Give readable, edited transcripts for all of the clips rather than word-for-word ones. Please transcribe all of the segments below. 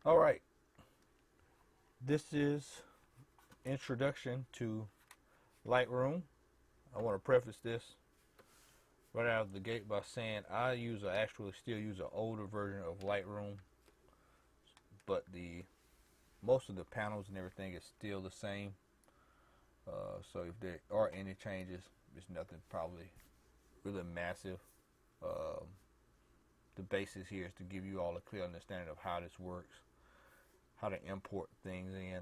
All right, this is introduction to Lightroom. I want to preface this right out of the gate by saying actually still use an older version of Lightroom, but the most of the panels and everything is still the same. So if there are any changes, it's nothing probably really massive. Um, the basis here is to give you all a clear understanding of how this works, how to import things in,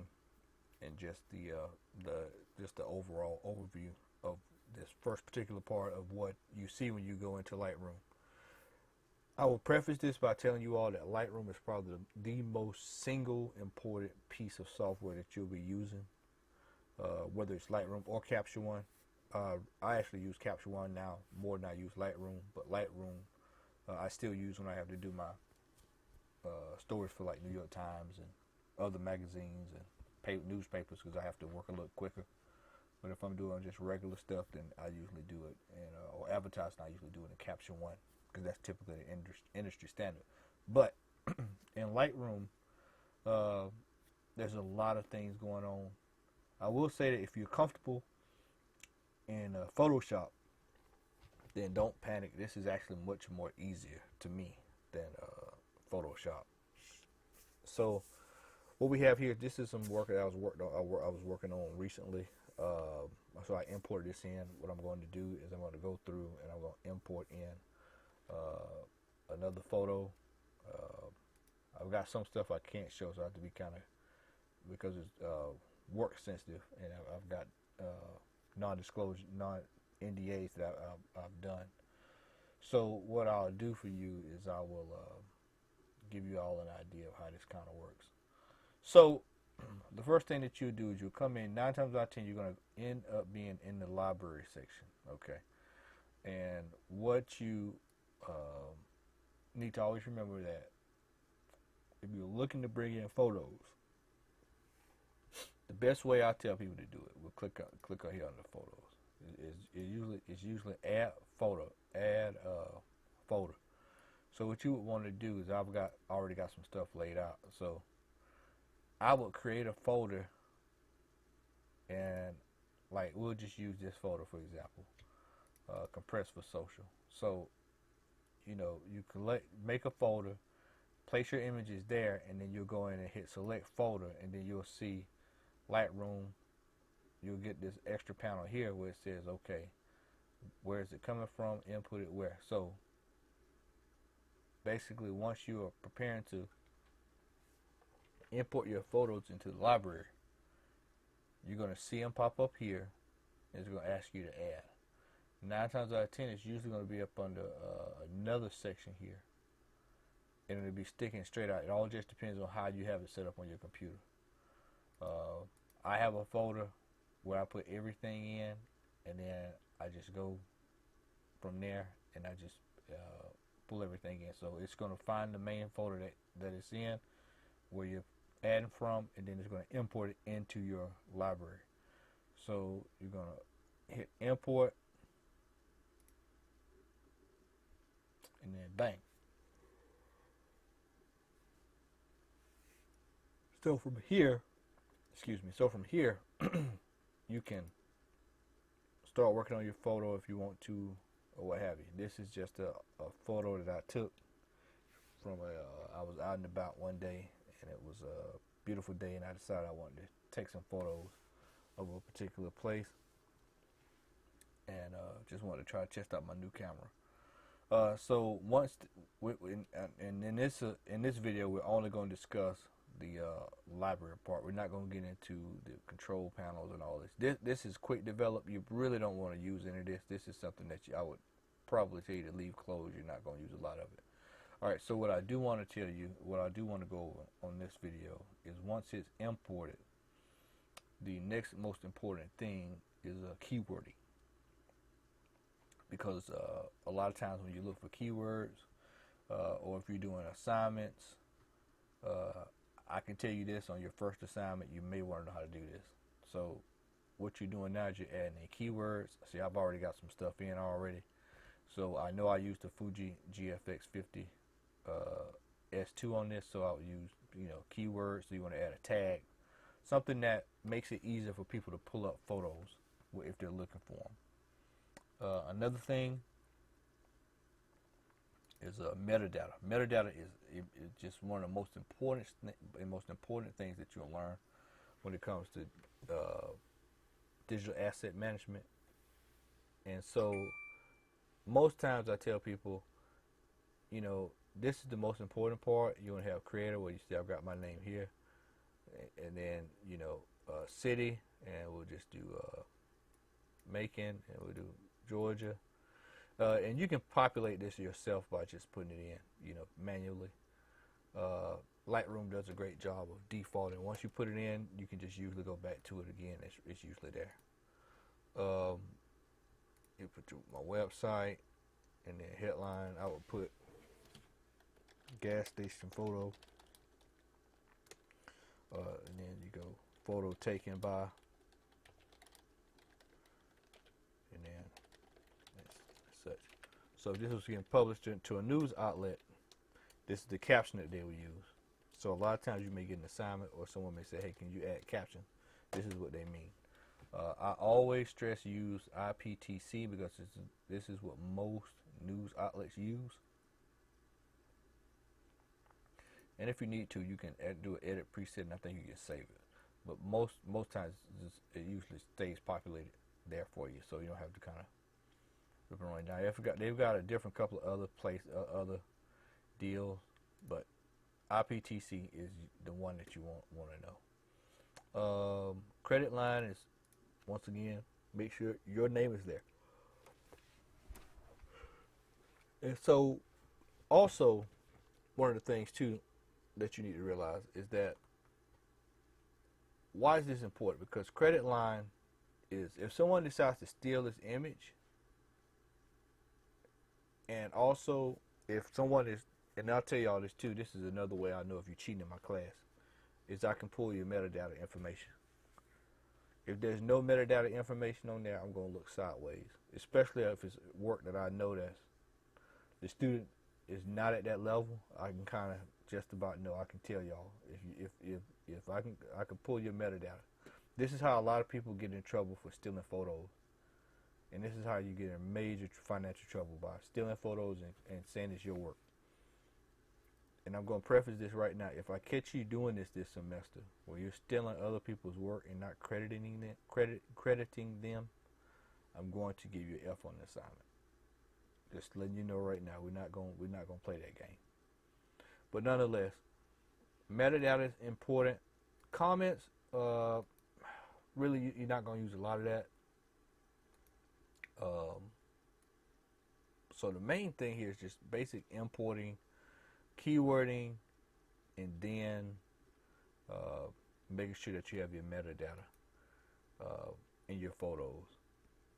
and just the overall overview of this first particular part of what you see when you go into Lightroom. I will preface this by telling you all that Lightroom is probably the most single important piece of software that you'll be using, whether it's Lightroom or Capture One. I actually use Capture One now more than I use Lightroom, but Lightroom I still use when I have to do my stories for like New York Times and other magazines and newspapers because I have to work a little quicker. But if I'm doing just regular stuff, then I usually do it or advertising, I usually do it in Capture One because that's typically the industry standard. But in Lightroom, there's a lot of things going on. I will say that if you're comfortable in Photoshop, then don't panic. This is actually much more easier to me than Photoshop. So what we have here, this is some work that I was working on recently. So I imported this in. What I'm going to do is I'm going to go through and I'm going to import in another photo. I've got some stuff I can't show, so I have to be kind of, because it's work sensitive, and I've got non-disclosure, non-NDAs that I've done. So what I'll do for you is I will give you all an idea of how this kind of works. So the first thing that you do is you'll come in, 9 times out of 10 you're going to end up being in the library section, okay? And what you need to always remember that if you're looking to bring in photos, the best way I tell people to do it, we'll click on here on the photos. It's usually add folder. So what you would want to do is I've already got some stuff laid out. So I would create a folder, and like we'll just use this folder for example, compress for social. So you make a folder, place your images there, and then you'll go in and hit select folder, and then you'll see Lightroom. You'll get this extra panel here where it says, okay, where is it coming from, input it where. So basically once you are preparing to import your photos into the library, you're going to see them pop up here, and it's going to ask you to add. 9 times out of 10 it's usually going to be up under another section here, and it'll be sticking straight out. It all just depends on how you have it set up on your computer. I have a folder where I put everything in, and then I just go from there and I just pull everything in. So it's going to find the main folder that it's in, where you're adding from, and then it's going to import it into your library. So you're going to hit import, and then bang. So from here, you can start working on your photo if you want to, or what have you. This is just a photo that I took from I was out and about one day, and it was a beautiful day, and I decided I wanted to take some photos of a particular place, and just wanted to try to test out my new camera. So in this video, we're only going to discuss the library part. We're not going to get into the control panels and all this. This is quick develop. You really don't want to use any of this. This is something that I would probably tell you to leave closed. You're not going to use a lot of it. Alright, so what I do want to tell you, what I do want to go over on this video is once it's imported, the next most important thing is keywording. Because a lot of times when you look for keywords, or if you're doing assignments, I can tell you this, on your first assignment, you may want to know how to do this. So what you're doing now is you're adding in keywords. See, I've already got some stuff in already. So I know I used the Fuji GFX 50 S2 on this, so I'll use keywords. So you want to add a tag, something that makes it easier for people to pull up photos if they're looking for them. Another thing is metadata. Metadata is just one of the most important things that you'll learn when it comes to digital asset management. And so most times I tell people, this is the most important part. You want to have creator where you say I've got my name here, and then city, and we'll just do Macon, and we'll do Georgia. And you can populate this yourself by just putting it in, manually. Lightroom does a great job of defaulting. Once you put it in, you can just usually go back to it again. It's usually there. You put my website, and then headline. I would put gas station photo, and then you go photo taken by, and then such. So if this was getting published to a news outlet, this is the caption that they would use. So a lot of times you may get an assignment, or someone may say, hey, can you add caption? This is what they mean. I always stress use IPTC because this is what most news outlets use. And if you need to, you can do an edit preset, and I think you can save it. But most times it usually stays populated there for you, so you don't have to kind of rip it right down. They've got a different couple of other deals, but IPTC is the one that you want to know. Credit line is, once again, make sure your name is there. And so, also, one of the things too that you need to realize is that, why is this important? Because credit line is, if someone decides to steal this image, and also if someone is, and I'll tell y'all this too, this is another way I know if you're cheating in my class, is I can pull your metadata information. If there's no metadata information on there, I'm going to look sideways, especially if it's work that I know that the student is not at that level. I can kind of just about know. I can tell y'all if I can pull your metadata. This is how a lot of people get in trouble for stealing photos, and this is how you get in major financial trouble, by stealing photos and saying it's your work. And I'm going to preface this right now. If I catch you doing this semester, where you're stealing other people's work and not crediting them, I'm going to give you an F on the assignment. Just letting you know right now, we're not going to play that game. But nonetheless, metadata is important. Comments, really, you're not going to use a lot of that. So the main thing here is just basic importing, keywording, and then making sure that you have your metadata in your photos.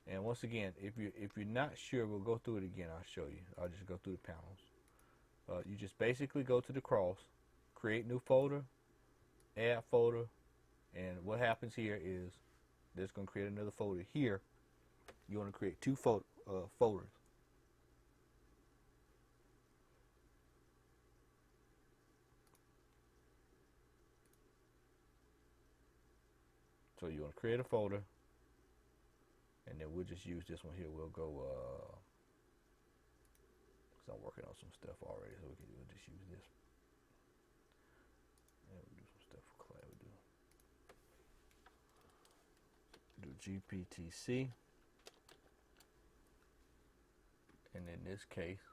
And once again, if you're not sure, we'll go through it again. I'll show you. I'll just go through the panels. You just basically go to the cross, create new folder, add folder, and what happens here is there's going to create another folder here. You want to create two folders. So you want to create a folder, and then we'll just use this one here. We'll go, because I'm working on some stuff already, so we'll just use this. And we'll do some stuff for class. We'll do GPTC. And in this case,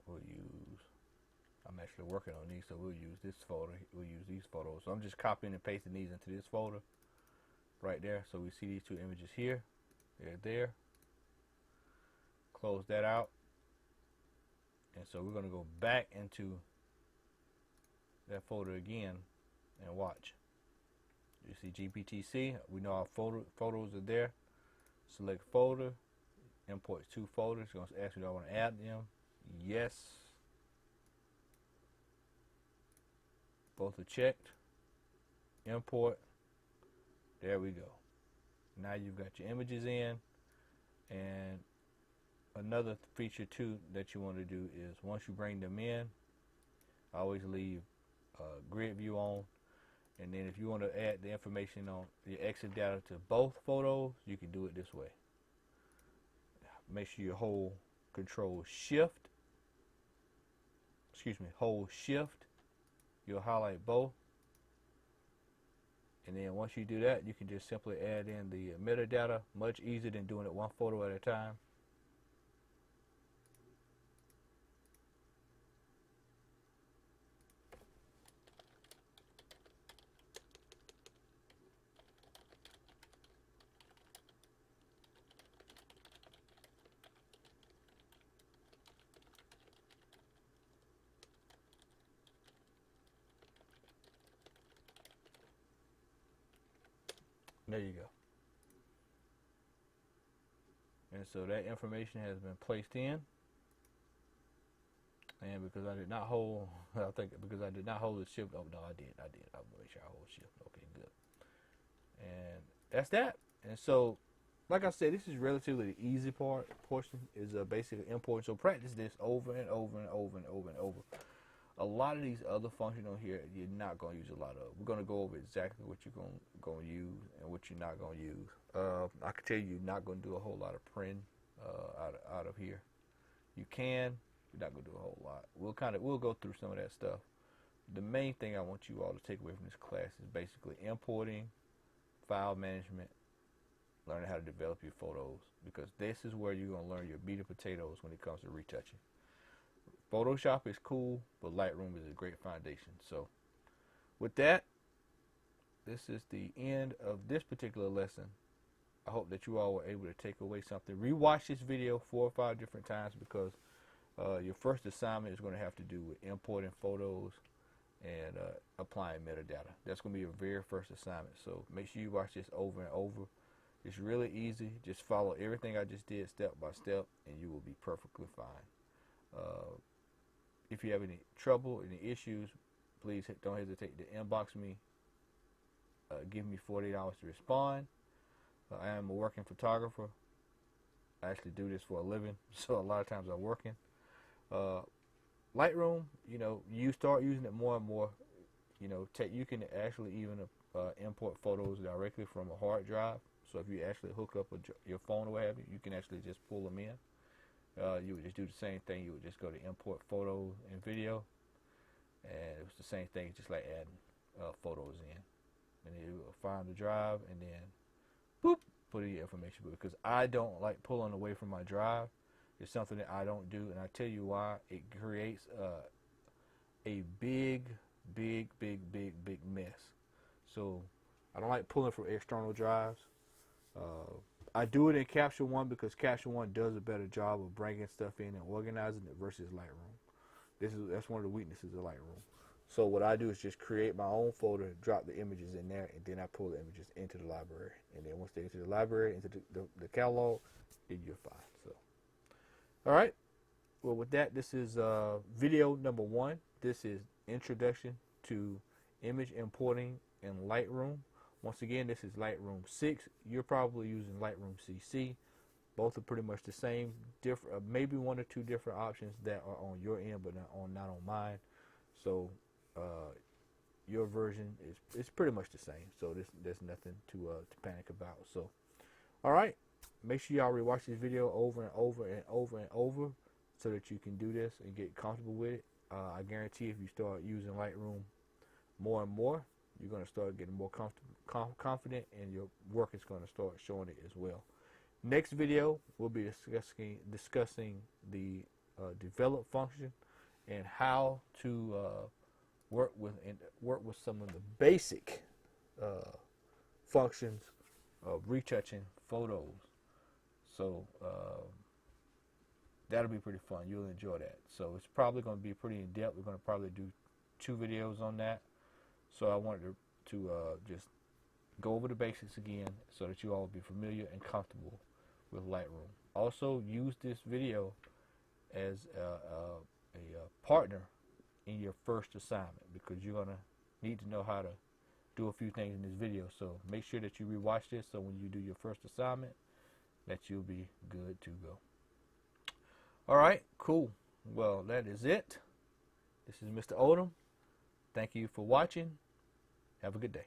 we'll use, I'm actually working on these, so we'll use this folder. We'll use these photos. So I'm just copying and pasting these into this folder right there. So we see these two images here. They're there. Close that out. And so we're going to go back into that folder again and watch. You see GPTC. We know our photos are there. Select folder. Import two folders. It's going to ask me, do I want to add them? Yes. Both are checked. Import. There we go. Now you've got your images in. And another feature too that you want to do is, once you bring them in, I always leave grid view on, and then if you want to add the information on the exit data to both photos, you can do it this way. Make sure you hold hold shift, you'll highlight both, and then once you do that, you can just simply add in the metadata, much easier than doing it one photo at a time. There you go. And so that information has been placed in. And because I did not hold, I think because I did not hold the shift. Oh no, I did. I'll make sure I hold shift. Okay, good. And that's that. And so, like I said, this is relatively the easy portion is basically importing. So practice this over and over and over and over and over. A lot of these other functions on here, you're not going to use a lot of. We're going to go over exactly what you're going to use and what you're not going to use. I can tell you, you're not going to do a whole lot of print out of here. You can. You're not going to do a whole lot. We'll go through some of that stuff. The main thing I want you all to take away from this class is basically importing, file management, learning how to develop your photos, because this is where you're going to learn your meat and potatoes when it comes to retouching. Photoshop is cool, but Lightroom is a great foundation. So with that, this is the end of this particular lesson. I hope that you all were able to take away something. Rewatch this video 4 or 5 different times, because your first assignment is going to have to do with importing photos and applying metadata. That's going to be your very first assignment. So make sure you watch this over and over. It's really easy. Just follow everything I just did step by step, and you will be perfectly fine. If you have any trouble, any issues, please don't hesitate to inbox me. Give me 48 hours to respond. I am a working photographer. I actually do this for a living, so a lot of times I'm working. Lightroom, you start using it more and more. You can actually even import photos directly from a hard drive. So if you actually hook up your phone or what have you, you can actually just pull them in. You would just do the same thing. You would just go to import photos and video, and it was the same thing, just like adding photos in. And you will find the drive and then boop, put in your information. Because I don't like pulling away from my drive. It's something that I don't do, and I tell you why. It creates a big mess. So I don't like pulling from external drives. I do it in Capture One because Capture One does a better job of bringing stuff in and organizing it versus Lightroom. That's one of the weaknesses of Lightroom. So what I do is just create my own folder, drop the images in there, and then I pull the images into the library. And then once they enter the library, into the catalog, then you're fine. So, all right. Well, with that, this is video number 1. This is Introduction to Image Importing in Lightroom. Once again, this is Lightroom 6. You're probably using Lightroom CC. Both are pretty much the same. Maybe 1 or 2 different options that are on your end, but not on mine. So your version is pretty much the same. So there's nothing to panic about. So, all right. Make sure y'all rewatch this video over and over and over and over, so that you can do this and get comfortable with it. I guarantee if you start using Lightroom more and more, you're going to start getting more confident, and your work is going to start showing it as well. Next video, we'll be discussing the develop function and how to work with some of the basic functions of retouching photos. So that'll be pretty fun. You'll enjoy that. So it's probably going to be pretty in depth. We're going to probably do 2 videos on that. So I wanted to just go over the basics again, so that you all will be familiar and comfortable with Lightroom. Also, use this video as a partner in your first assignment, because you're going to need to know how to do a few things in this video. So make sure that you rewatch this, so when you do your first assignment, that you'll be good to go. All right, cool. Well, that is it. This is Mr. Odom. Thank you for watching. Have a good day.